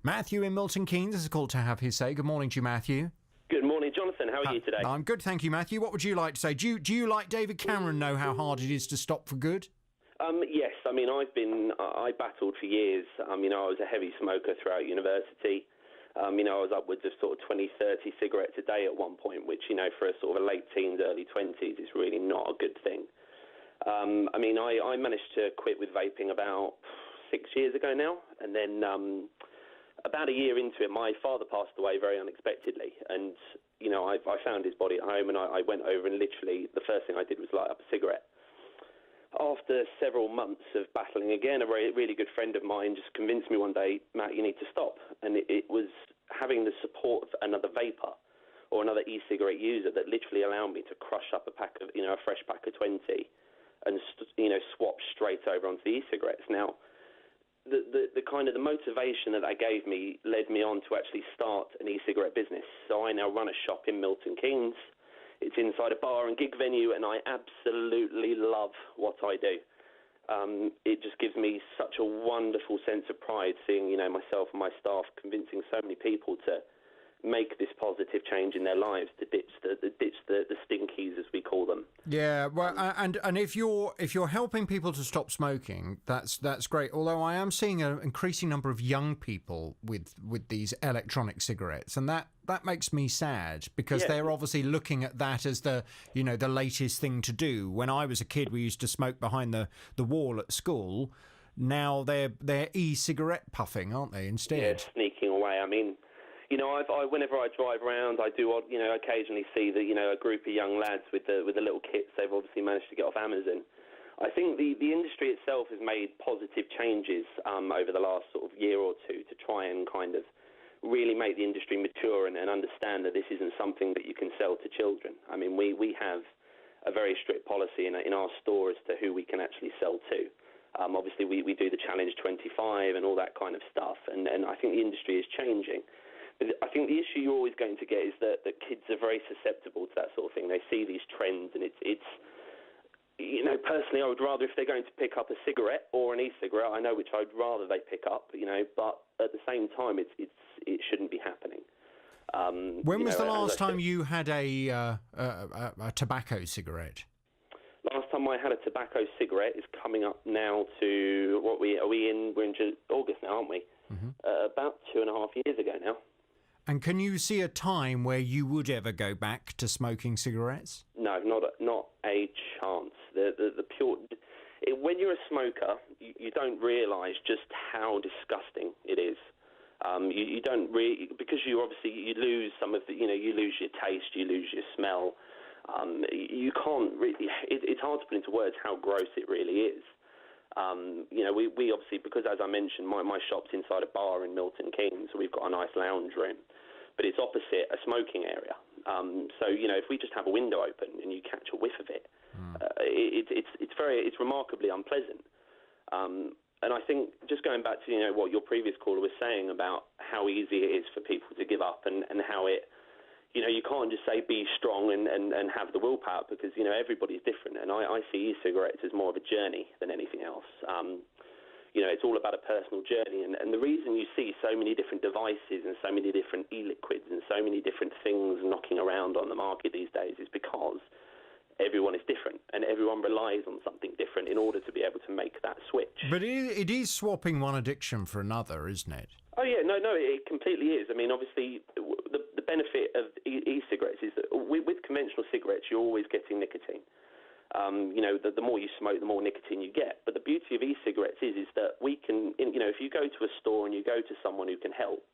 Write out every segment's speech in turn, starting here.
Matthew in Milton Keynes has called to have his say. Good morning to you, Matthew. Good morning, Jonathan. How are you today? I'm good, thank you, Matthew. What would you like to say? Do you, like David Cameron, know how hard it is to stop for good? Yes. I mean, I battled for years. I was a heavy smoker throughout university. I was upwards of sort of 20, 30 cigarettes a day at one point, which, for a sort of a late teens, early 20s is really not a good thing. I managed to quit with vaping about 6 years ago now, and then about a year into it, my father passed away very unexpectedly, and I found his body at home, and I went over and literally the first thing I did was light up a cigarette. After several months of battling again, a really good friend of mine just convinced me one day, Matt, you need to stop. And it was having the support of another vapor or another e-cigarette user that literally allowed me to crush up a pack of, a fresh pack of 20 and, swap straight over onto the e-cigarettes. Now, the kind of the motivation that gave me led me on to actually start an e-cigarette business. So I now run a shop in Milton Keynes. It's inside a bar and gig venue, and I absolutely love what I do. It just gives me such a wonderful sense of pride seeing, myself and my staff convincing so many people to make this positive change in their lives, to ditch the stinkies, as we call them. Yeah, well, and if you're helping people to stop smoking, that's great. Although I am seeing an increasing number of young people with these electronic cigarettes, and that makes me sad because they're obviously looking at that as the latest thing to do. When I was a kid, we used to smoke behind the wall at school. Now they're e-cigarette puffing, aren't they? Instead, yeah, sneaking away. Whenever I drive around, I do, occasionally see a group of young lads with the little kits they've obviously managed to get off Amazon. I think the industry itself has made positive changes over the last sort of year or two to try and kind of really make the industry mature and understand that this isn't something that you can sell to children. I mean, we have a very strict policy in our store as to who we can actually sell to. Obviously, we do the Challenge 25 and all that kind of stuff, and I think the industry is changing. But I think the issue you're always going to get is that kids are very susceptible to that sort of thing. They see these trends, and it's personally, I would rather, if they're going to pick up a cigarette or an e-cigarette, I know which I'd rather they pick up, but at the same time, it shouldn't be happening. When was the last time you had a tobacco cigarette? Last time I had a tobacco cigarette is coming up now to we're in August now, aren't we? Mm-hmm. About 2.5 years ago now. And can you see a time where you would ever go back to smoking cigarettes? No, not a chance. The pure. When you're a smoker, you don't realise just how disgusting it is. You don't really, because you lose some of the, you lose your taste, you lose your smell. You can't really. It's hard to put into words how gross it really is. We obviously, because as I mentioned, my shop's inside a bar in Milton Keynes, so we've got a nice lounge room, but it's opposite a smoking area. So if we just have a window open and you catch a whiff of it, it's remarkably unpleasant. And I think just going back to what your previous caller was saying about how easy it is for people to give up and how it. You can't just say be strong and have the willpower because, everybody's different. And I see e-cigarettes as more of a journey than anything else. It's all about a personal journey. And the reason you see so many different devices and so many different e-liquids and so many different things knocking around on the market these days is because everyone is different and everyone relies on something different in order to be able to make that switch. But it is swapping one addiction for another, isn't it? Oh, yeah, no, it completely is. I mean, obviously, the benefit of e-cigarettes is that with conventional cigarettes, you're always getting nicotine. The more you smoke, the more nicotine you get. But the beauty of e-cigarettes is that we can, if you go to a store and you go to someone who can help,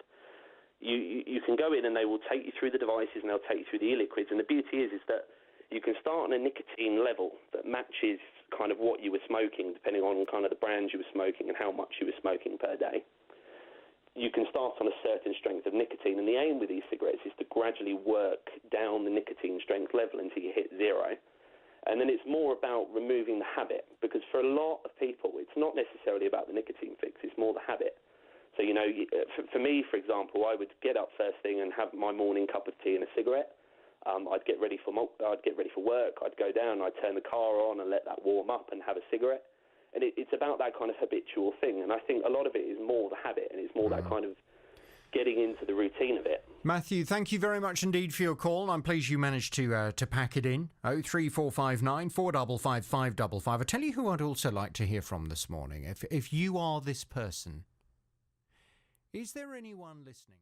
you can go in and they will take you through the devices and they'll take you through the e-liquids. And the beauty is that you can start on a nicotine level that matches kind of what you were smoking, depending on kind of the brand you were smoking and how much you were smoking per day. You can start on a certain strength of nicotine, and the aim with e-cigarettes is to gradually work down the nicotine strength level until you hit zero. And then it's more about removing the habit, because for a lot of people, it's not necessarily about the nicotine fix, it's more the habit. So, for me, for example, I would get up first thing and have my morning cup of tea and a cigarette. I'd get ready for work, I'd go down, I'd turn the car on and let that warm up and have a cigarette. And it's about that kind of habitual thing. And I think a lot of it is more the habit, and it's more that kind of getting into the routine of it. Matthew, thank you very much indeed for your call. I'm pleased you managed to pack it in. 03459 455 555. I tell you who I'd also like to hear from this morning. If you are this person, is there anyone listening?